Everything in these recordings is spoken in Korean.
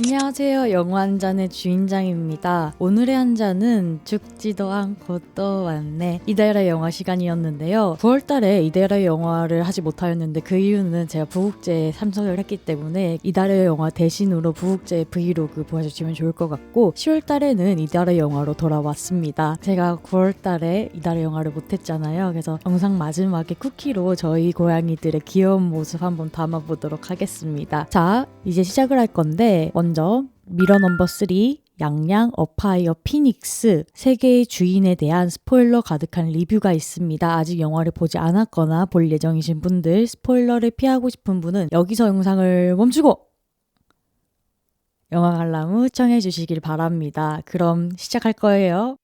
안녕하세요. 영화 한 잔의 주인장입니다. 오늘의 한 잔은 죽지도 않고 또 왔네. 이달의 영화 시간이었는데요. 9월달에 이달의 영화를 하지 못하였는데 그 이유는 제가 부국제에 참석을 했기 때문에 이달의 영화 대신으로 부국제 브이로그 보여주시면 좋을 것 같고 10월달에는 이달의 영화로 돌아왔습니다. 제가 9월달에 이달의 영화를 못했잖아요. 그래서 영상 마지막에 쿠키로 저희 고양이들의 귀여운 모습 한번 담아보도록 하겠습니다. 자, 이제 시작을 할 건데 먼저 미러 넘버 3 양양 어파이어 피닉스 세 개의 주인에 대한 스포일러 가득한 리뷰가 있습니다. 아직 영화를 보지 않았거나 볼 예정이신 분들, 스포일러를 피하고 싶은 분은 여기서 영상을 멈추고 영화 관람 후 시청해 주시길 바랍니다. 그럼 시작할 거예요.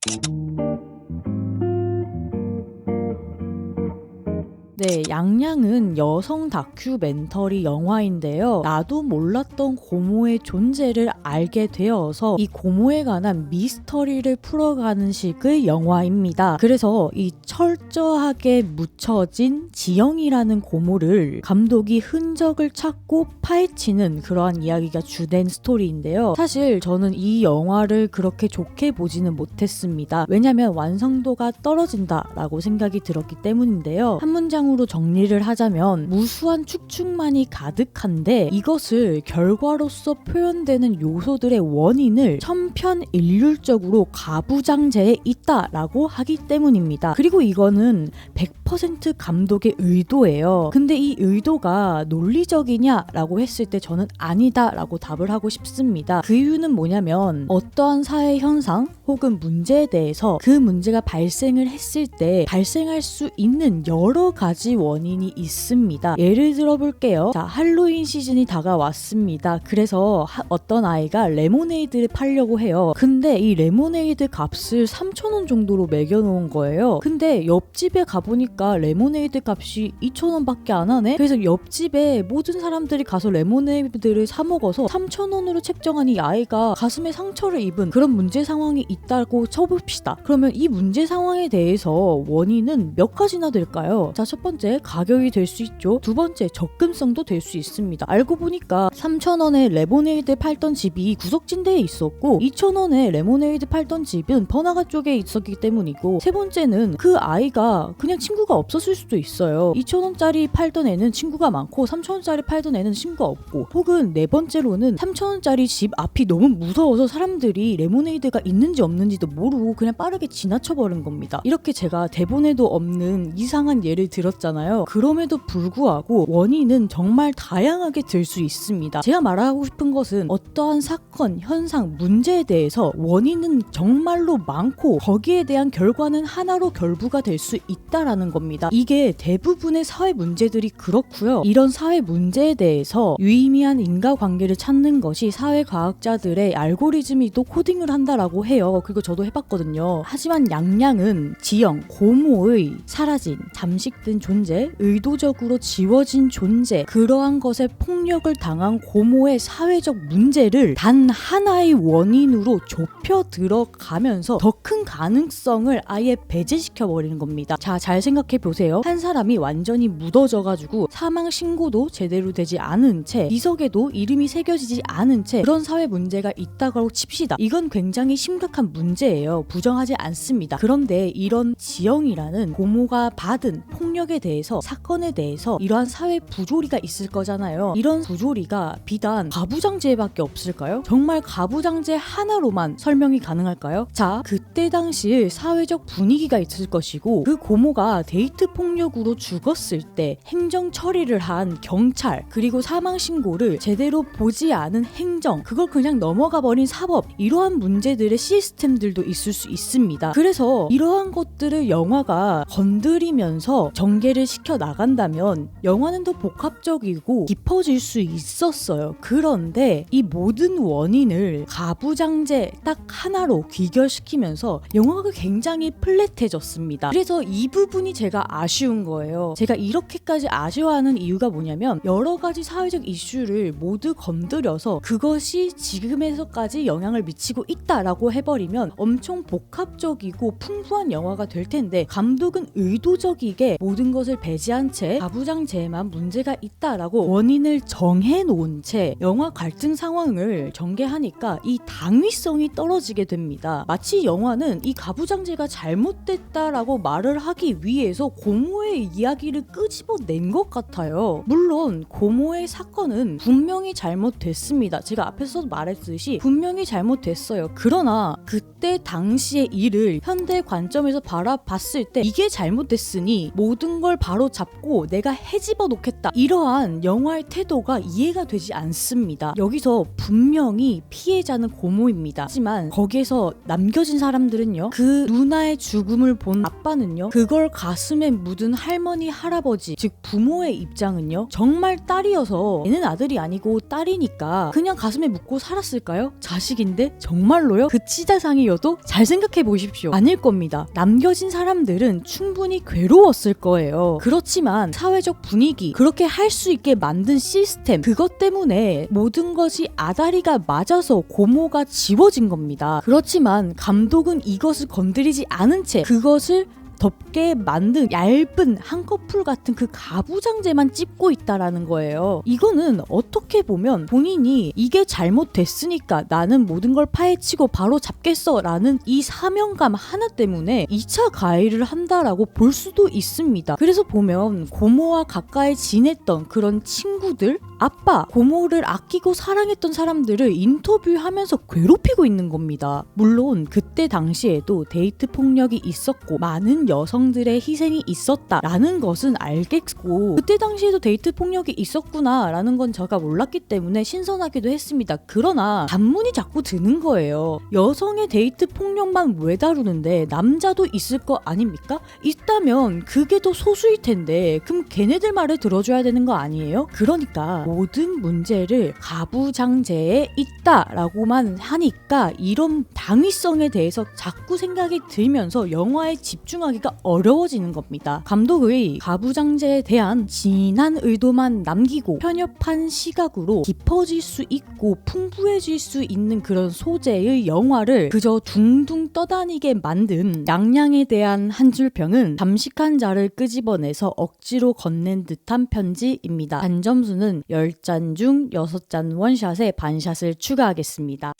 네, 양양은 여성 다큐멘터리 영화인데요. 나도 몰랐던 고모의 존재를 알게 되어서 이 고모에 관한 미스터리를 풀어가는 식의 영화입니다. 그래서 이 철저하게 묻혀진 지영이라는 고모를 감독이 흔적을 찾고 파헤치는 그러한 이야기가 주된 스토리인데요. 사실 저는 이 영화를 그렇게 좋게 보지는 못했습니다. 왜냐면 완성도가 떨어진다라고 생각이 들었기 때문인데요. 한 문장으로 정리를 하자면 무수한 축축만이 가득한데 이것을 결과로서 표현되는 요소들의 원인을 천편일률적으로 가부장제에 있다라고 하기 때문입니다. 그리고 이거는 100% 감독의 의도예요. 근데 이 의도가 논리적이냐라고 했을 때 저는 아니다라고 답을 하고 싶습니다. 그 이유는 뭐냐면 어떠한 사회 현상 혹은 문제에 대해서 그 문제가 발생을 했을 때 발생할 수 있는 여러 가지 원인이 있습니다. 예를 들어 볼게요. 자, 할로윈 시즌이 다가왔습니다. 그래서 어떤 아이가 레모네이드를 팔려고 해요. 근데 이 레모네이드 값을 3,000원 정도로 매겨놓은 거예요. 근데 옆집에 가보니까 레모네이드 값이 2,000원밖에 안 하네? 그래서 옆집에 모든 사람들이 가서 레모네이드를 사 먹어서 3,000원으로 책정한 이 아이가 가슴에 상처를 입은 그런 문제 상황이 있다고 쳐봅시다. 그러면 이 문제 상황에 대해서 원인은 몇 가지나 될까요? 자, 첫 번째 가격이 될 수 있죠. 두 번째 접근성도 될 수 있습니다. 알고 보니까 3,000원에 레모네이드 팔던 집이 구석진대에 있었고 2,000원에 레모네이드 팔던 집은 번화가 쪽에 있었기 때문이고 세 번째는 그 아이가 그냥 친구가 없었을 수도 있어요. 2,000원짜리 팔던 애는 친구가 많고 3,000원짜리 팔던 애는 친구가 없고 혹은 네 번째로는 3,000원짜리 집 앞이 너무 무서워서 사람들이 레모네이드가 있는지 없는지도 모르고 그냥 빠르게 지나쳐버린 겁니다. 이렇게 제가 대본에도 없는 이상한 예를 들었잖아요. 그럼에도 불구하고 원인은 정말 다양하게 들 수 있습니다. 제가 말하고 싶은 것은 어떠한 사건, 현상, 문제에 대해서 원인은 정말로 많고 거기에 대한 결과는 하나로 결부가 될 수 있다라는 겁니다. 이게 대부분의 사회 문제들이 그렇고요. 이런 사회 문제에 대해서 유의미한 인과관계를 찾는 것이 사회과학자들의 알고리즘이 또 코딩을 한다라고 해요. 그리고 저도 해봤거든요. 하지만 양양은 지영, 고모의 사라진, 잠식된 존재, 의도적으로 지워진 존재, 그러한 것에 폭력을 당한 고모의 사회적 문제를 단 하나의 원인으로 좁혀 들어가면서 더 큰 가능성을 아예 배제시켜버리는 겁니다. 자, 잘 생각해보세요. 한 사람이 완전히 묻어져가지고 사망 신고도 제대로 되지 않은 채 이석에도 이름이 새겨지지 않은 채 그런 사회 문제가 있다고 칩시다. 이건 굉장히 심각한 문제예요. 부정하지 않습니다. 그런데 이런 지영이라는 고모가 받은 폭력에 대해서 사건에 대해서 이러한 사회 부조리가 있을 거잖아요. 이런 부조리가 비단 가부장제밖에 없을까요? 정말 가부장제 하나로만 설명이 가능할까요? 자, 그때 당시 사회적 분위기가 있을 것이고 그 고모가 데이트 폭력으로 죽었을 때 행정 처리를 한 경찰 그리고 사망 신고를 제대로 보지 않은 행정 그걸 그냥 넘어가 버린 사법 이러한 문제들의 시스템들도 있을 수 있습니다. 그래서 이러한 것들을 영화가 건드리면서 전개를 시켜 나간다면 영화는 더 복합적이고 깊어질 수 있었어요. 그런데 이 모든 원인을 가부장제 딱 하나로 귀결시키면서 영화가 굉장히 플랫해졌습니다. 그래서 이 부분이 제가 아쉬운 거예요. 제가 이렇게까지 아쉬워하는 이유가 뭐냐면 여러 가지 사회적 이슈를 모두 건드려서 그것이 지금에서까지 영향을 미치고 있다라고 해버리면 해버리면 엄청 복합적이고 풍부한 영화가 될 텐데 감독은 의도적이게 모든 것을 배제한 채 가부장제에만 문제가 있다라고 원인을 정해놓은 채 영화 갈등 상황을 전개하니까 이 당위성이 떨어지게 됩니다. 마치 영화는 이 가부장제가 잘못됐다라고 말을 하기 위해서 고모의 이야기를 끄집어낸 것 같아요. 물론 고모의 사건은 분명히 잘못됐습니다. 제가 앞에서도 말했듯이 분명히 잘못됐어요. 그러나 그때 당시의 일을 현대 관점에서 바라봤을 때 이게 잘못됐으니 모든 걸 바로 잡고 내가 헤집어 놓겠다. 이러한 영화의 태도가 이해가 되지 않습니다. 여기서 분명히 피해자는 고모입니다. 하지만 거기에서 남겨진 사람들은요. 그 누나의 죽음을 본 아빠는요. 그걸 가슴에 묻은 할머니, 할아버지 즉 부모의 입장은요. 정말 딸이어서 얘는 아들이 아니고 딸이니까 그냥 가슴에 묻고 살았을까요? 자식인데 정말로요? 그 치자상이어도 잘 생각해 보십시오. 아닐 겁니다. 남겨진 사람들은 충분히 괴로웠을 거예요. 그렇지만 사회적 분위기, 그렇게 할 수 있게 만든 시스템, 그것 때문에 모든 것이 아다리가 맞아서 고모가 지워진 겁니다. 그렇지만 감독은 이것을 건드리지 않은 채 그것을 덮게 만든 얇은 한꺼풀 같은 그 가부장제만 찝고 있다라는 거예요. 이거는 어떻게 보면 본인이 이게 잘못됐으니까 나는 모든 걸 파헤치고 바로 잡겠어 라는 이 사명감 하나 때문에 2차 가해를 한다라고 볼 수도 있습니다. 그래서 보면 고모와 가까이 지냈던 그런 친구들, 아빠, 고모를 아끼고 사랑했던 사람들을 인터뷰하면서 괴롭히고 있는 겁니다. 물론 그때 당시에도 데이트 폭력이 있었고 많은 여성들의 희생이 있었다라는 것은 알겠고 그때 당시에도 데이트 폭력이 있었구나라는 건 제가 몰랐기 때문에 신선하기도 했습니다. 그러나 단문이 자꾸 드는 거예요. 여성의 데이트 폭력만 왜 다루는데 남자도 있을 거 아닙니까? 있다면 그게 더 소수일 텐데 그럼 걔네들 말을 들어줘야 되는 거 아니에요? 그러니까 모든 문제를 가부장제에 있다라고만 하니까 이런 당위성에 대해서 자꾸 생각이 들면서 영화에 집중하기가 어려워지는 겁니다. 감독의 가부장제에 대한 진한 의도만 남기고 편협한 시각으로 깊어질 수 있고 풍부해질 수 있는 그런 소재의 영화를 그저 둥둥 떠다니게 만든 양양에 대한 한 줄 평은 잠식한 자를 끄집어내서 억지로 건넨 듯한 편지입니다. 단점수는 10잔 중 6잔 원샷에 반샷을 추가하겠습니다.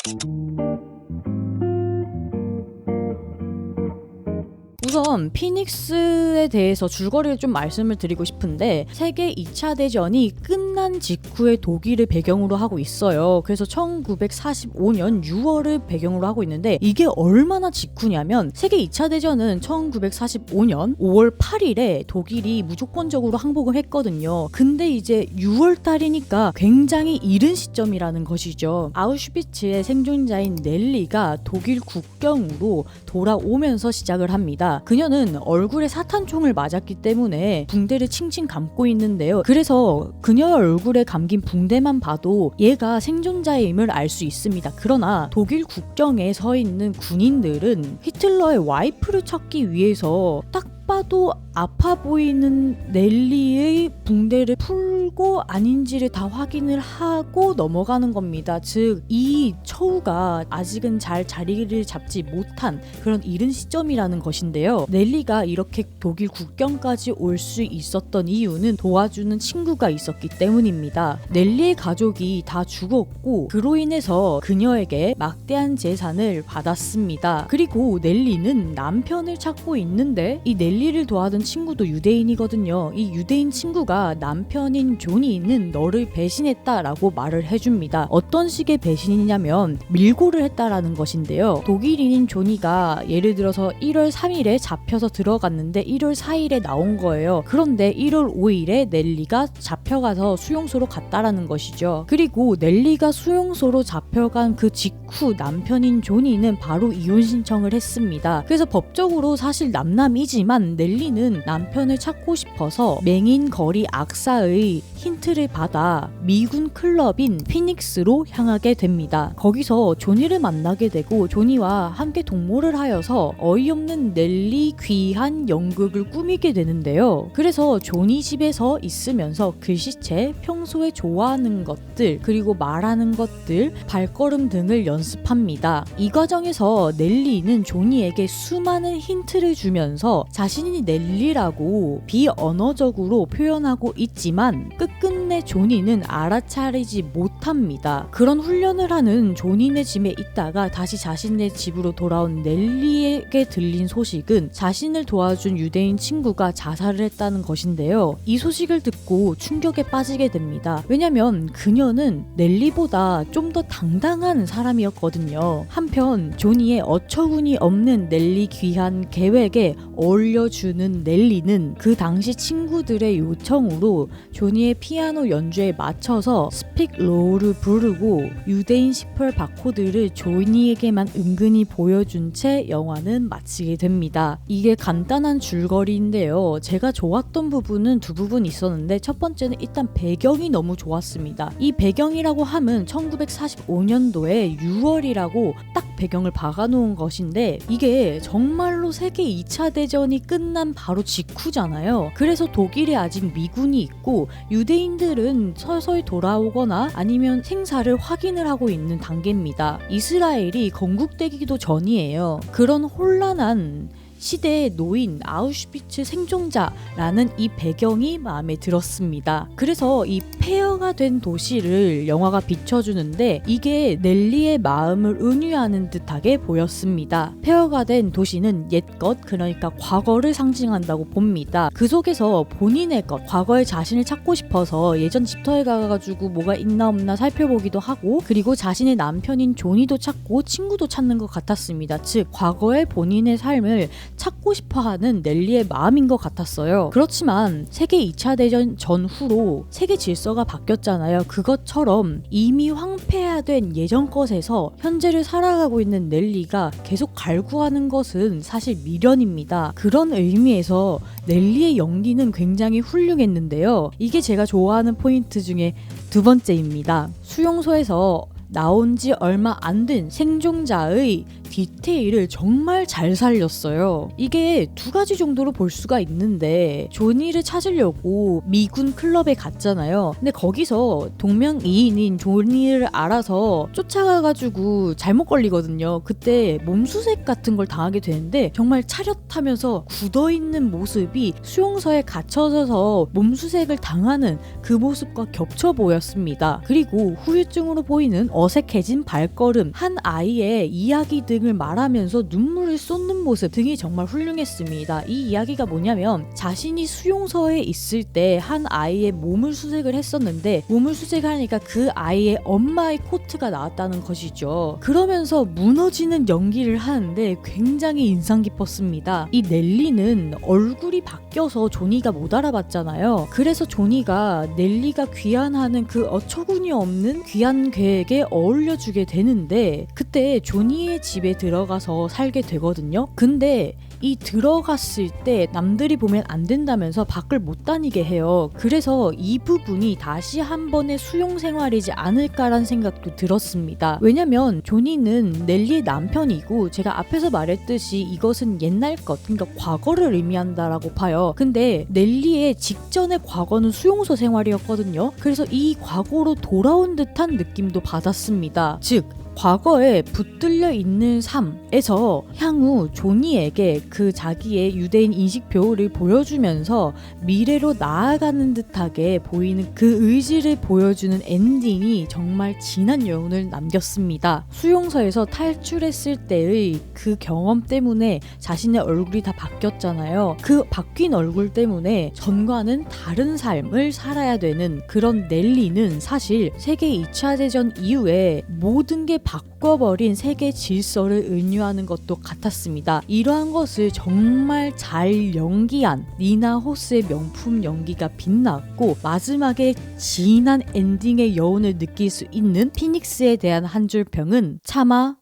우선 피닉스에 대해서 줄거리를 좀 말씀을 드리고 싶은데 세계 2차 대전이 끝난 직후에 독일을 배경으로 하고 있어요. 그래서 1945년 6월을 배경으로 하고 있는데 이게 얼마나 직후냐면 세계 2차 대전은 1945년 5월 8일에 독일이 무조건적으로 항복을 했거든요. 근데 이제 6월 달이니까 굉장히 이른 시점이라는 것이죠. 아우슈비츠의 생존자인 넬리가 독일 국경으로 돌아오면서 시작을 합니다. 그녀는 얼굴에 사탄총을 맞았기 때문에 붕대를 칭칭 감고 있는데요. 그래서 그녀의 얼굴에 감긴 붕대만 봐도 얘가 생존자임을 알 수 있습니다. 그러나 독일 국경에 서 있는 군인들은 히틀러의 와이프를 찾기 위해서 딱 봐도 아파 보이는 넬리의 붕대를 풀고 아닌지를 다 확인을 하고 넘어가는 겁니다. 즉 이 처우가 아직은 잘 자리를 잡지 못한 그런 이른 시점이라는 것인데요. 넬리가 이렇게 독일 국경까지 올 수 있었던 이유는 도와주는 친구가 있었기 때문입니다. 넬리의 가족이 다 죽었고 그로 인해서 그녀에게 막대한 재산을 받았습니다. 그리고 넬리는 남편을 찾고 있는데 이 넬리를 도와준 친구도 유대인이거든요. 이 유대인 친구가 남편인 조니는 너를 배신했다라고 말을 해줍니다. 어떤 식의 배신이냐면 밀고를 했다라는 것인데요. 독일인인 조니가 예를 들어서 1월 3일에 잡혀서 들어갔는데 1월 4일에 나온 거예요. 그런데 1월 5일에 넬리가 잡혀가서 수용소로 갔다라는 것이죠. 그리고 넬리가 수용소로 잡혀간 그 직후 남편인 조니는 바로 이혼 신청을 했습니다. 그래서 법적으로 사실 남남이지만 한편 넬리는 남편을 찾고 싶어서 맹인 거리 악사의 힌트를 받아 미군 클럽인 피닉스로 향하게 됩니다. 거기서 조니를 만나게 되고 조니와 함께 동모를 하여서 어이없는 넬리 귀한 연극을 꾸미게 되는데요. 그래서 조니 집에서 있으면서 글씨체, 평소에 좋아하는 것들, 그리고 말하는 것들, 발걸음 등을 연습합니다. 이 과정에서 넬리는 조니에게 수많은 힌트를 주면서 자신이 넬리라고 비언어적으로 표현하고 있지만 끝끝내 조니는 알아차리지 못합니다. 그런 훈련을 하는 조니네 집에 있다가 다시 자신의 집으로 돌아온 넬리에게 들린 소식은 자신을 도와준 유대인 친구가 자살을 했다는 것인데요. 이 소식을 듣고 충격에 빠지게 됩니다. 왜냐면 그녀는 넬리보다 좀 더 당당한 사람이었거든요. 한편 조니의 어처구니 없는 넬리 귀한 계획에 어울려주는 넬리는 그 당시 친구들의 요청으로 조니의 피아노 연주에 맞춰서 스픽 로우를 부르고 유대인 18 바코드를 조니에게만 은근히 보여준 채 영화는 마치게 됩니다. 이게 간단한 줄거리인데요. 제가 좋았던 부분은 두 부분 있었는데 첫 번째는 일단 배경이 너무 좋았습니다. 이 배경이라고 함은 1945년도에 6월이라고 딱 배경을 박아놓은 것인데 이게 정말로 세계 2차 대전이 끝난 바로 직후잖아요. 그래서 독일에 아직 미군이 있고 유대인들은 서서히 돌아오거나 아니면 생사를 확인을 하고 있는 단계입니다. 이스라엘이 건국되기도 전이에요. 그런 혼란한 시대에 놓인 아우슈비츠 생존자라는 이 배경이 마음에 들었습니다. 그래서 이 폐허가 된 도시를 영화가 비춰주는데 이게 넬리의 마음을 은유하는 듯하게 보였습니다. 폐허가 된 도시는 옛것, 그러니까 과거를 상징한다고 봅니다. 그 속에서 본인의 것, 과거의 자신을 찾고 싶어서 예전 집터에 가가지고 뭐가 있나 없나 살펴보기도 하고 그리고 자신의 남편인 조니도 찾고 친구도 찾는 것 같았습니다. 즉 과거의 본인의 삶을 찾고 싶어하는 넬리의 마음인 것 같았어요. 그렇지만 세계 2차 대전 전후로 세계 질서가 바뀌었잖아요. 그것처럼 이미 황폐화된 예전 것에서 현재를 살아가고 있는 넬리가 계속 갈구하는 것은 사실 미련입니다. 그런 의미에서 넬리의 연기는 굉장히 훌륭했는데요. 이게 제가 좋아하는 포인트 중에 두 번째입니다. 수용소에서 나온 지 얼마 안 된 생존자의 디테일을 정말 잘 살렸어요. 이게 두 가지 정도로 볼 수가 있는데 조니를 찾으려고 미군 클럽에 갔잖아요. 근데 거기서 동명이인인 조니를 알아서 쫓아가가지고 잘못 걸리거든요. 그때 몸수색 같은 걸 당하게 되는데 정말 차렷하면서 굳어있는 모습이 수용소에 갇혀져서 몸수색을 당하는 그 모습과 겹쳐 보였습니다. 그리고 후유증으로 보이는 어색해진 발걸음, 한 아이의 이야기 등을 말하면서 눈물을 쏟는 모습 등이 정말 훌륭했습니다. 이 이야기가 뭐냐면 자신이 수용소에 있을 때 한 아이의 몸을 수색을 했었는데 몸을 수색하니까 그 아이의 엄마의 코트가 나왔다는 것이죠. 그러면서 무너지는 연기를 하는데 굉장히 인상 깊었습니다. 이 넬리는 얼굴이 바뀌어서 조니가 못 알아봤잖아요. 그래서 조니가 넬리가 귀환하는 그 어처구니 없는 귀환 계획에 어울려주게 되는데 그때 조니의 집에 들어가서 살게 되거든요. 근데 이 들어갔을 때 남들이 보면 안 된다면서 밖을 못 다니게 해요. 그래서 이 부분이 다시 한 번의 수용 생활이지 않을까라는 생각도 들었습니다. 왜냐면 조니는 넬리의 남편이고 제가 앞에서 말했듯이 이것은 옛날 것, 그러니까 과거를 의미한다라고 봐요. 근데 넬리의 직전의 과거는 수용소 생활이었거든요. 그래서 이 과거로 돌아온 듯한 느낌도 받았습니다. 즉 과거에 붙들려 있는 삶에서 향후 조니에게 그 자기의 유대인 인식표를 보여주면서 미래로 나아가는 듯하게 보이는 그 의지를 보여주는 엔딩이 정말 진한 여운을 남겼습니다. 수용소에서 탈출했을 때의 그 경험 때문에 자신의 얼굴이 다 바뀌었잖아요. 그 바뀐 얼굴 때문에 전과는 다른 삶을 살아야 되는 그런 넬리는 사실 세계 2차 대전 이후에 모든 게 바꿔버린 세계 질서를 은유하는 것도 같았습니다. 이러한 것을 정말 잘 연기한 니나 호스의 명품 연기가 빛났고 마지막에 진한 엔딩의 여운을 느낄 수 있는 피닉스에 대한 한 줄 평은 차마,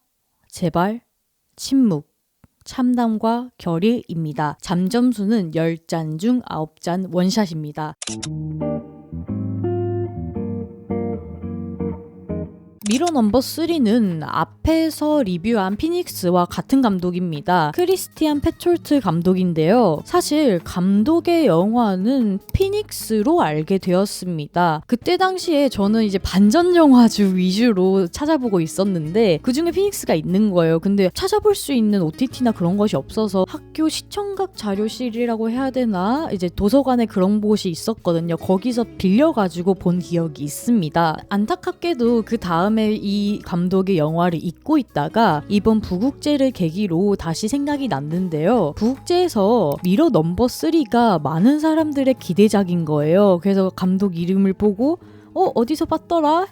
제발, 침묵 참담과 결의입니다. 잠점수는 10잔 중 9잔 원샷입니다. 미러 넘버 3는 앞에서 리뷰한 피닉스와 같은 감독입니다. 크리스티안 페촐트 감독인데요. 사실 감독의 영화는 피닉스로 알게 되었습니다. 그때 당시에 저는 이제 반전 영화주 위주로 찾아보고 있었는데 그중에 피닉스가 있는 거예요. 근데 찾아볼 수 있는 OTT나 그런 것이 없어서 학교 시청각 자료실이라고 해야 되나? 이제 도서관에 그런 곳이 있었거든요. 거기서 빌려가지고 본 기억이 있습니다. 안타깝게도 그 다음에 이 감독의 영화를 잊고 있다가 이번 부국제를 계기로 다시 생각이 났는데요. 부국제에서 미러 넘버 3가 많은 사람들의 기대작인 거예요. 그래서 감독 이름을 보고 어디서 봤더라?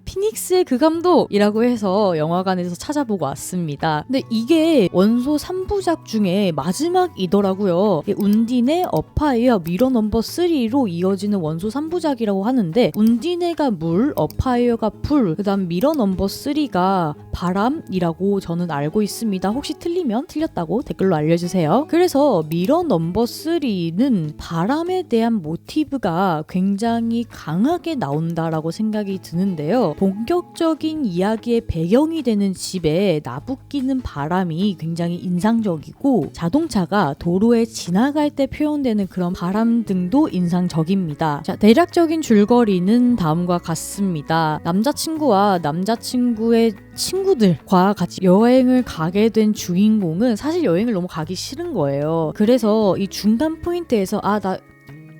피닉스의 그 감독이라고 해서 영화관에서 찾아보고 왔습니다. 근데 이게 원소 3부작 중에 마지막이더라고요. 운디네, 어파이어, 미러 넘버 3로 이어지는 원소 3부작이라고 하는데 운디네가 물, 어파이어가 불, 그 다음 미러 넘버 3가 바람이라고 저는 알고 있습니다. 혹시 틀리면 틀렸다고 댓글로 알려주세요. 그래서 미러 넘버 3는 바람에 대한 모티브가 굉장히 강하게 나온다라고 생각이 드는데요. 본격적인 이야기의 배경이 되는 집에 나부끼는 바람이 굉장히 인상적이고 자동차가 도로에 지나갈 때 표현되는 그런 바람 등도 인상적입니다. 자, 대략적인 줄거리는 다음과 같습니다. 남자친구와 남자친구의 친구들과 같이 여행을 가게 된 주인공은 사실 여행을 너무 가기 싫은 거예요. 그래서 이 중간 포인트에서 나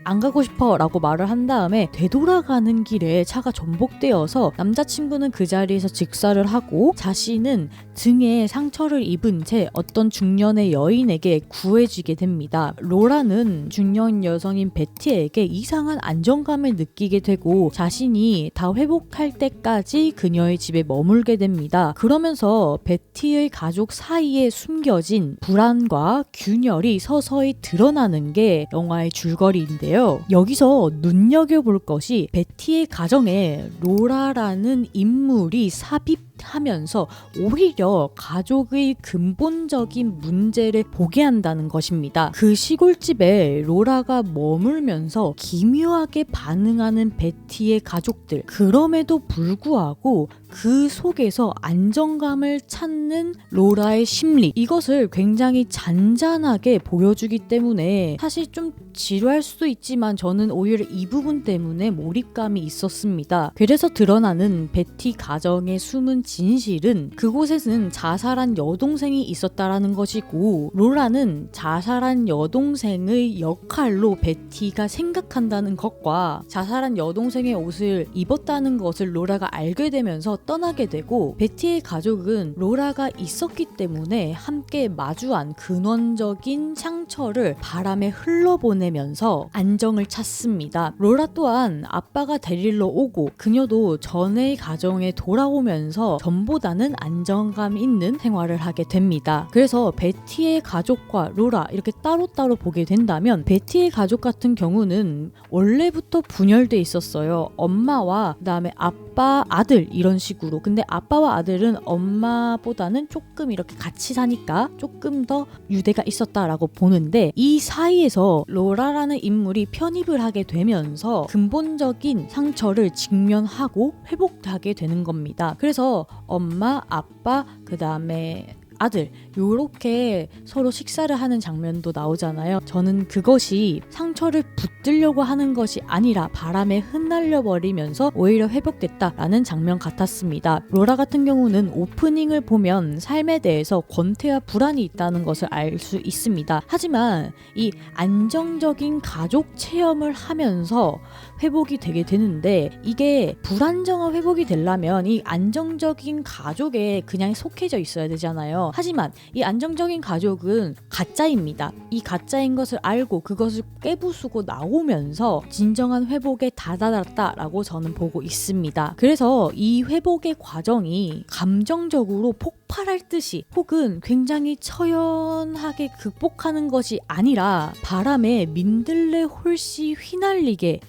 안 가고 싶어 라고 말을 한 다음에 되돌아가는 길에 차가 전복되어서 남자친구는 그 자리에서 직사를 하고 자신은 등에 상처를 입은 채 어떤 중년의 여인에게 구해지게 됩니다. 로라는 중년 여성인 베티에게 이상한 안정감을 느끼게 되고 자신이 다 회복할 때까지 그녀의 집에 머물게 됩니다. 그러면서 베티의 가족 사이에 숨겨진 불안과 균열이 서서히 드러나는 게 영화의 줄거리인데요. 여기서 눈여겨볼 것이 베티의 가정에 로라라는 인물이 삽입하면서 오히려 가족의 근본적인 문제를 보게 한다는 것입니다. 그 시골집에 로라가 머물면서 기묘하게 반응하는 베티의 가족들, 그럼에도 불구하고 그 속에서 안정감을 찾는 로라의 심리, 이것을 굉장히 잔잔하게 보여주기 때문에 사실 좀 지루할 수도 있지만 저는 오히려 이 부분 때문에 몰입감이 있었습니다. 그래서 드러나는 베티 가정의 숨은 진실은 그곳에는 자살한 여동생이 있었다라는 것이고 로라는 자살한 여동생의 역할로 베티가 생각한다는 것과 자살한 여동생의 옷을 입었다는 것을 로라가 알게 되면서 떠나게 되고 베티의 가족은 로라가 있었기 때문에 함께 마주한 근원적인 상처를 바람에 흘러보내면서 안정을 찾습니다. 로라 또한 아빠가 데리러 오고 그녀도 전의 가정에 돌아오면서 전보다는 안정감 있는 생활을 하게 됩니다. 그래서 베티의 가족과 로라 이렇게 따로따로 보게 된다면 베티의 가족 같은 경우는 원래부터 분열돼 있었어요. 엄마와 그다음에 아빠, 아들 이런 식으로. 근데 아빠와 아들은 엄마보다는 조금 이렇게 같이 사니까 조금 더 유대가 있었다라고 보는데 이 사이에서 로라라는 인물이 편입을 하게 되면서 근본적인 상처를 직면하고 회복하게 되는 겁니다. 그래서 엄마, 아빠, 그 다음에 아들 요렇게 서로 식사를 하는 장면도 나오잖아요. 저는 그것이 상처를 붙들려고 하는 것이 아니라 바람에 흩날려 버리면서 오히려 회복됐다라는 장면 같았습니다. 로라 같은 경우는 오프닝을 보면 삶에 대해서 권태와 불안이 있다는 것을 알 수 있습니다. 하지만 이 안정적인 가족 체험을 하면서 회복이 되게 되는데 이게 불안정한 회복이 되려면 이 안정적인 가족에 그냥 속해져 있어야 되잖아요. 하지만 이 안정적인 가족은 가짜입니다. 이 가짜인 것을 알고 그것을 깨부수고 나오면서 진정한 회복에 다다랐다라고 저는 보고 있습니다. 그래서 이 회복의 과정이 감정적으로 폭발할 듯이 혹은 굉장히 처연하게 극복하는 것이 아니라 바람에 민들레 홀씨 휘날리게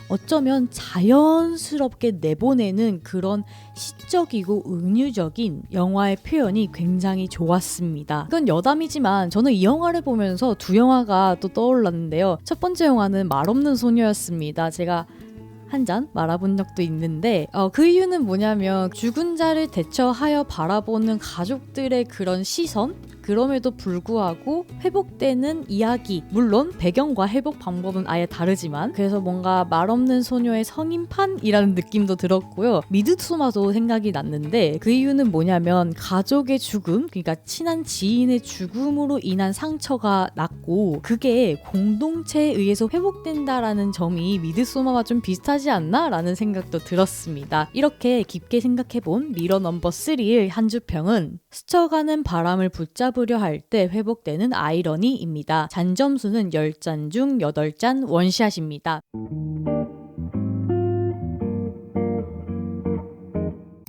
어쩌면 자연스럽게 내보내는 그런 시적이고 은유적인 영화의 표현이 굉장히 좋았습니다. 이건 여담이지만 저는 이 영화를 보면서 두 영화가 또 떠올랐는데요. 첫 번째 영화는 말없는 소녀였습니다. 제가 한 잔 말아본 적도 있는데 그 이유는 뭐냐면 죽은 자를 대처하여 바라보는 가족들의 그런 시선? 그럼에도 불구하고 회복되는 이야기, 물론 배경과 회복 방법은 아예 다르지만 그래서 뭔가 말없는 소녀의 성인판이라는 느낌도 들었고요. 미드소마도 생각이 났는데 그 이유는 뭐냐면 가족의 죽음, 그러니까 친한 지인의 죽음으로 인한 상처가 났고 그게 공동체에 의해서 회복된다라는 점이 미드소마와 좀 비슷하지 않나? 라는 생각도 들었습니다. 이렇게 깊게 생각해본 미러 넘버 3의 한 주평은 스쳐가는 바람을 붙잡으려 할 때 회복되는 아이러니입니다. 잔점수는 10잔 중 8잔 원샷입니다.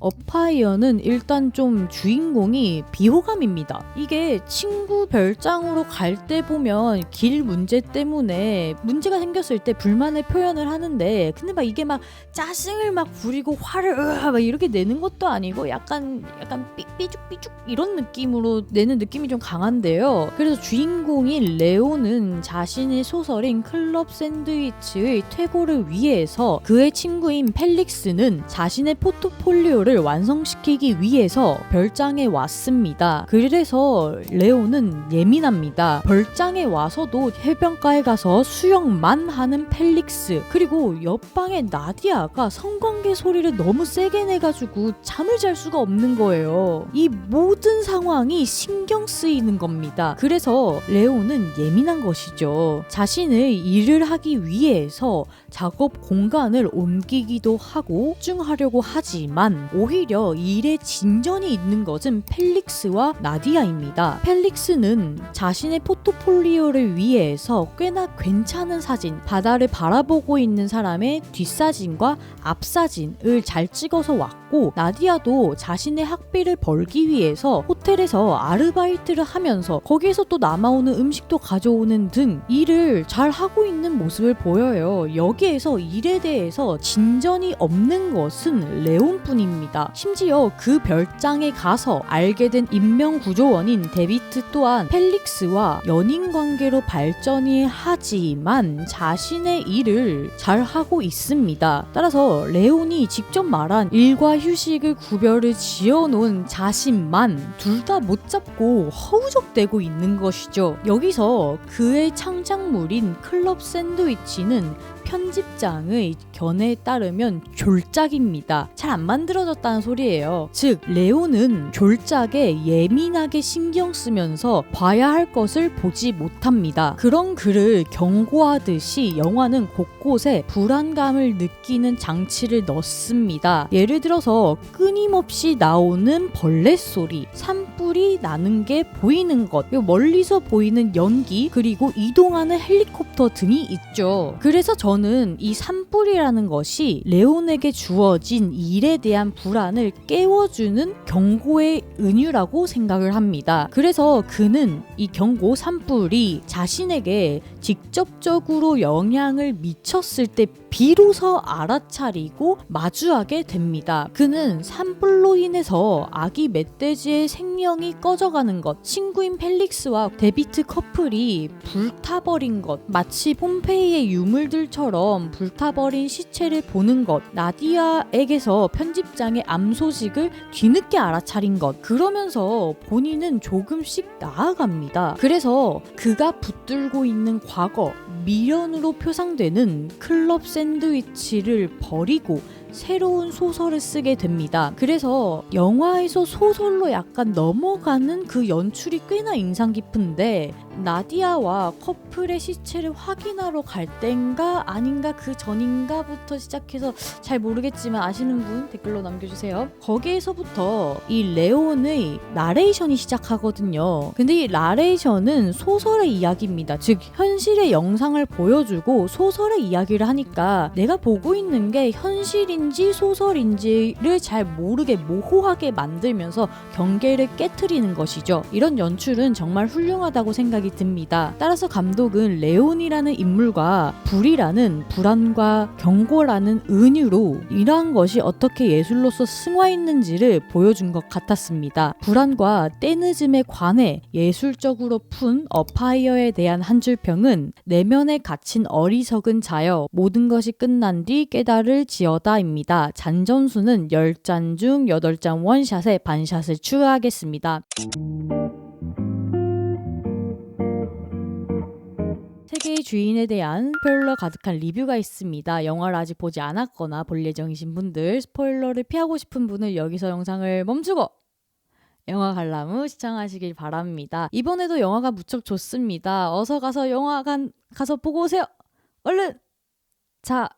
어파이어는 일단 좀 주인공이 비호감입니다. 이게 친구 별장으로 갈 때 보면 길 문제 때문에 문제가 생겼을 때 불만을 표현을 하는데 근데 막 이게 막 짜증을 막 부리고 화를 막 이렇게 내는 것도 아니고 약간 삐죽삐죽 이런 느낌으로 내는 느낌이 좀 강한데요. 그래서 주인공인 레오는 자신의 소설인 클럽 샌드위치의 퇴고를 위해서 그의 친구인 펠릭스는 자신의 포트폴리오를 완성시키기 위해서 별장에 왔습니다. 그래서 레오는 예민합니다. 별장에 와서도 해변가에 가서 수영만 하는 펠릭스, 그리고 옆방의 나디아가 성관계 소리를 너무 세게 내가지고 잠을 잘 수가 없는 거예요. 이 모든 상황이 신경 쓰이는 겁니다. 그래서 레오는 예민한 것이죠. 자신의 일을 하기 위해서 작업 공간을 옮기기도 하고 집중하려고 하지만 오히려 일에 진전이 있는 것은 펠릭스와 나디아입니다. 펠릭스는 자신의 포트폴리오를 위해서 꽤나 괜찮은 사진, 바다를 바라보고 있는 사람의 뒷사진과 앞사진을 잘 찍어서 왔고 나디아도 자신의 학비를 벌기 위해서 호텔에서 아르바이트를 하면서 거기에서 또 남아오는 음식도 가져오는 등 일을 잘 하고 있는 모습을 보여요. 여기에서 일에 대해서 진전이 없는 것은 레온뿐입니다. 심지어 그 별장에 가서 알게 된 인명구조원인 데비트 또한 펠릭스와 연인관계로 발전이 하지만 자신의 일을 잘 하고 있습니다. 따라서 레온이 직접 말한 일과 휴식을 구별을 지어놓은 자신만 둘 다 못 잡고 허우적대고 있는 것이죠. 여기서 그의 창작물인 클럽 샌드위치는 편집장의 견해에 따르면 졸작입니다. 잘 안 만들어졌다는 소리예요. 즉 레오는 졸작에 예민하게 신경 쓰면서 봐야 할 것을 보지 못합니다. 그런 그를 경고하듯이 영화는 곳곳에 불안감을 느끼는 장치를 넣습니다. 예를 들어서 끊임없이 나오는 벌레 소리, 산불이 나는 게 보이는 것, 멀리서 보이는 연기, 그리고 이동하는 헬리콥터 등이 있죠. 그래서 저는 이 산불이라는 것이 레온에게 주어진 일에 대한 불안을 깨워주는 경고의 은유라고 생각을 합니다. 그래서 그는 이 경고 산불이 자신에게 직접적으로 영향을 미쳤을 때 비로소 알아차리고 마주하게 됩니다. 그는 산불로 인해서 아기 멧돼지의 생명이 꺼져가는 것, 친구인 펠릭스와 데비트 커플이 불타버린 것, 마치 폼페이의 유물들처럼 불타버린 시체를 보는 것, 나디아에게서 편집장의 암 소식을 뒤늦게 알아차린 것, 그러면서 본인은 조금씩 나아갑니다. 그래서 그가 붙들고 있는 과거, 미련으로 표상되는 클럽 샌드위치를 버리고 새로운 소설을 쓰게 됩니다. 그래서 영화에서 소설로 약간 넘어가는 그 연출이 꽤나 인상 깊은데 나디아와 커플의 시체를 확인하러 갈 땐가 아닌가 그 전인가부터 시작해서 잘 모르겠지만 아시는 분 댓글로 남겨주세요. 거기에서부터 이 레온의 나레이션이 시작하거든요. 근데 이 나레이션은 소설의 이야기입니다. 즉 현실의 영상을 보여주고 소설의 이야기를 하니까 내가 보고 있는 게 현실인지 일기인지 소설인지를 잘 모르게 모호하게 만들면서 경계를 깨트리는 것이죠. 이런 연출은 정말 훌륭하다고 생각이 듭니다. 따라서 감독은 레온이라는 인물과 불이라는 불안과 경고라는 은유로 이러한 것이 어떻게 예술로서 승화했는지를 보여준 것 같았습니다. 불안과 때늦음에 관해 예술적으로 푼 어파이어에 대한 한 줄 평은 내면에 갇힌 어리석은 자여 모든 것이 끝난 뒤 깨달을지어다입니다. 잔점수는 10잔 중 8잔 원샷에 반샷을 추가하겠습니다. 세계의 주인에 대한 스포일러 가득한 리뷰가 있습니다. 영화를 아직 보지 않았거나 볼 예정이신 분들, 스포일러를 피하고 싶은 분은 여기서 영상을 멈추고 영화 관람후 시청하시길 바랍니다. 이번에도 영화가 무척 좋습니다. 어서 가서 영화관 가서 보고 오세요. 얼른! 자,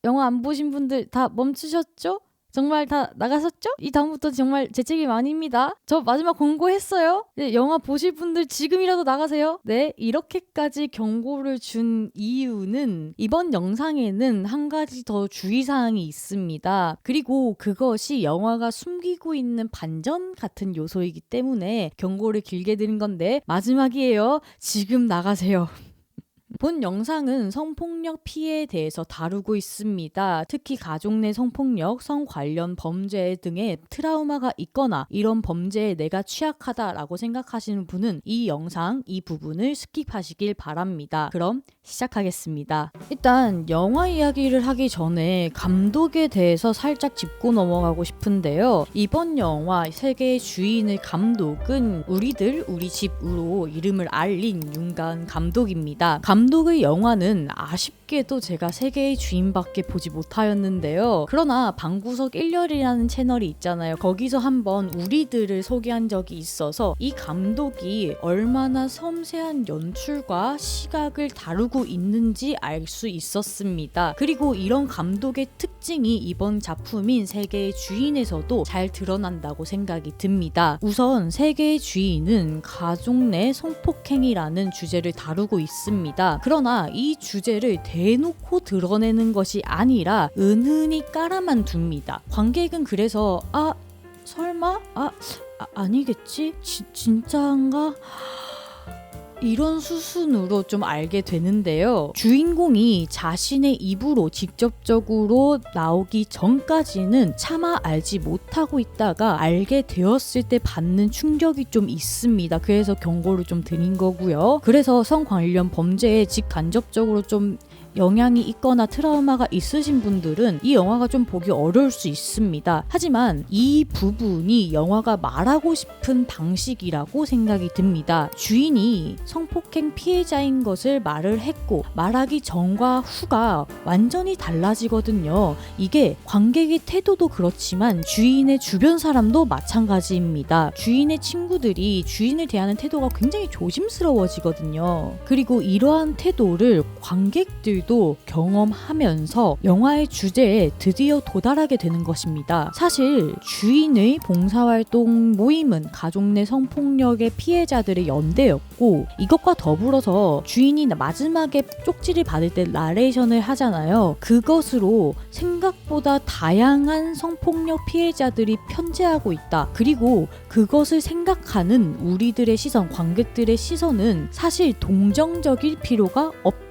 영화 안 보신 분들 다 멈추셨죠? 정말 다 나가셨죠? 이 다음부터 정말 제 책임 아닙니다. 저 마지막 권고했어요. 네, 영화 보실 분들 지금이라도 나가세요. 네, 이렇게까지 경고를 준 이유는 이번 영상에는 한 가지 더 주의사항이 있습니다. 그리고 그것이 영화가 숨기고 있는 반전 같은 요소이기 때문에 경고를 길게 드린 건데 마지막이에요. 지금 나가세요. 본 영상은 성폭력 피해에 대해서 다루고 있습니다. 특히 가족 내 성폭력, 성 관련 범죄 등의 트라우마가 있거나 이런 범죄에 내가 취약하다라고 생각하시는 분은 이 영상, 이 부분을 스킵하시길 바랍니다. 그럼 시작하겠습니다. 일단 영화 이야기를 하기 전에 감독에 대해서 살짝 짚고 넘어가고 싶은데요. 이번 영화 세계의 주인의 감독은 우리 집으로 이름을 알린 윤가은 감독입니다. 감독의 영화는 아쉽게도 제가 세계의 주인밖에 보지 못하였는데요. 그러나 방구석 1열이라는 채널이 있잖아요. 거기서 한번 우리들을 소개한 적이 있어서 이 감독이 얼마나 섬세한 연출과 시각을 다루고 있는지 알 수 있었습니다. 그리고 이런 감독의 특징이 이번 작품인 세계의 주인에서도 잘 드러난다고 생각이 듭니다. 우선 세계의 주인은 가족 내 성폭행이라는 주제를 다루고 있습니다. 그러나 이 주제를 대놓고 드러내는 것이 아니라 은은히 깔아만 둡니다. 관객은 그래서 설마? 아니겠지? 진짜인가? 이런 수순으로 좀 알게 되는데요. 주인공이 자신의 입으로 직접적으로 나오기 전까지는 차마 알지 못하고 있다가 알게 되었을 때 받는 충격이 좀 있습니다. 그래서 경고를 좀 드린 거고요. 그래서 성 관련 범죄에 직간접적으로 좀 영향이 있거나 트라우마가 있으신 분들은 이 영화가 좀 보기 어려울 수 있습니다. 하지만 이 부분이 영화가 말하고 싶은 방식이라고 생각이 듭니다. 주인이 성폭행 피해자인 것을 말을 했고 말하기 전과 후가 완전히 달라지거든요. 이게 관객의 태도도 그렇지만 주인의 주변 사람도 마찬가지입니다. 주인의 친구들이 주인을 대하는 태도가 굉장히 조심스러워지거든요. 그리고 이러한 태도를 관객들도 경험하면서 영화의 주제에 드디어 도달하게 되는 것입니다. 사실 주인의 봉사활동 모임은 가족 내 성폭력의 피해자들의 연대였고 이것과 더불어서 주인이 마지막에 쪽지를 받을 때 나레이션을 하잖아요. 그것으로 생각보다 다양한 성폭력 피해자들이 편재하고 있다. 그리고 그것을 생각하는 우리들의 시선, 관객들의 시선은 사실 동정적일 필요가 없다.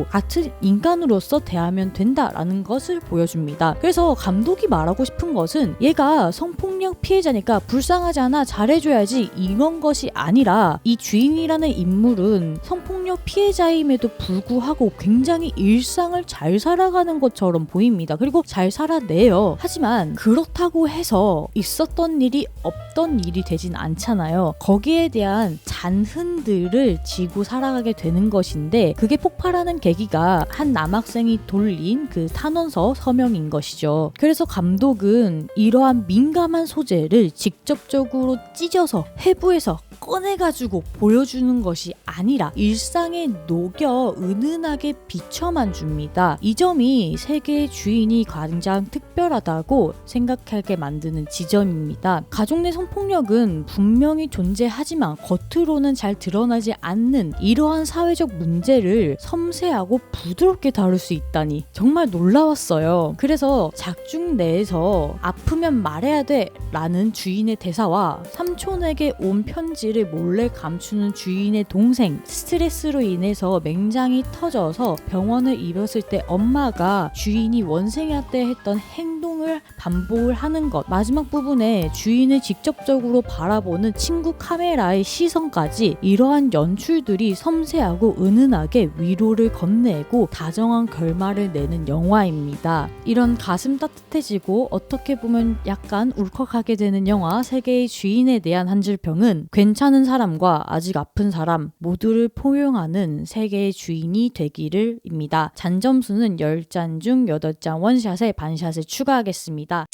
같은 인간으로서 대하면 된다라는 것을 보여줍니다. 그래서 감독이 말하고 싶은 것은 얘가 성폭력 피해자니까 불쌍하잖아, 잘해줘야지, 이런 것이 아니라 이 주인이라는 인물은 성폭력 피해자임에도 불구하고 굉장히 일상을 잘 살아가는 것처럼 보입니다. 그리고 잘 살아내요. 하지만 그렇다고 해서 있었던 일이 없던 일이 되진 않잖아요. 거기에 대한 잔흔들을 지고 살아가게 되는 것인데 그게 폭발하는 계기가 한 남학생이 돌린 그 탄원서 서명인 것이죠. 그래서 감독은 이러한 민감한 소재를 직접적으로 찢어서 해부해서 꺼내가지고 보여주는 것이 아니라 일상에 녹여 은은하게 비춰만 줍니다. 이 점이 세계의 주인이 가장 특별하다고 생각하게 만드는 지점입니다. 가족 내 성폭력은 분명히 존재하지만 겉으로는 잘 드러나지 않는 이러한 사회적 문제를 섬세하고 부드럽게 다룰 수 있다니 정말 놀라웠어요. 그래서 작중 내에서 아프면 말해야 돼 라는 주인의 대사와 삼촌에게 온 편지를 몰래 감추는 주인의 동생, 스트레스로 인해서 맹장이 터져서 병원을 입었을 때 엄마가 주인이 원생야 때 했던 행동을 반복을 하는 것, 마지막 부분에 주인을 직접적으로 바라보는 친구 카메라의 시선까지, 이러한 연출들이 섬세하고 은은하게 위로를 건네고 다정한 결말을 내는 영화입니다. 이런 가슴 따뜻해지고 어떻게 보면 약간 울컥하게 되는 영화 세계의 주인에 대한 한 줄 평은 괜찮은 사람과 아직 아픈 사람 모두를 포용하는 세계의 주인이 되기를 입니다. 잔점수는 10잔 중 8잔 원샷에 반샷을 추가하겠습니다.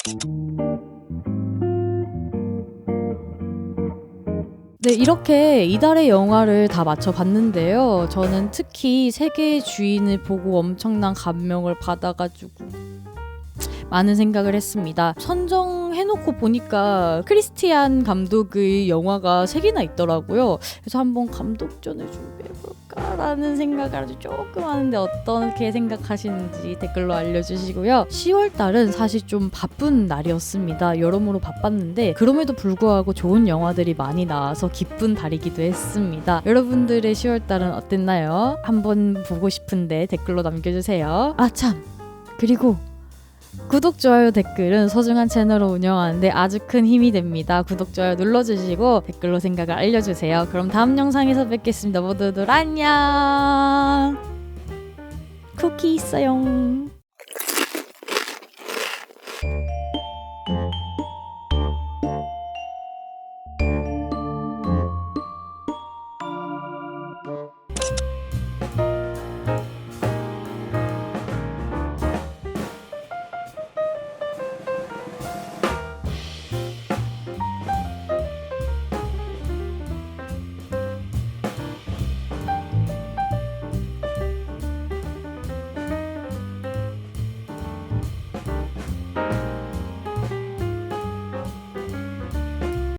네, 이렇게 이달의 영화를 다 맞춰봤는데요. 저는 특히 세계의 주인을 보고 엄청난 감명을 받아가지고 많은 생각을 했습니다. 선정해놓고 보니까 크리스티안 감독의 영화가 3개나 있더라고요. 그래서 한번 감독전을 준비해볼까라는 생각을 아주 조금 하는데 어떻게 생각하시는지 댓글로 알려주시고요. 10월달은 사실 좀 바쁜 날이었습니다. 여러모로 바빴는데 그럼에도 불구하고 좋은 영화들이 많이 나와서 기쁜 달이기도 했습니다. 여러분들의 10월달은 어땠나요? 한번 보고 싶은데 댓글로 남겨주세요. 아 참! 그리고 구독, 좋아요, 댓글은 소중한 채널을 운영하는데 아주 큰 힘이 됩니다. 구독, 좋아요 눌러주시고 댓글로 생각을 알려주세요. 그럼 다음 영상에서 뵙겠습니다. 모두들 안녕. 쿠키 있어요.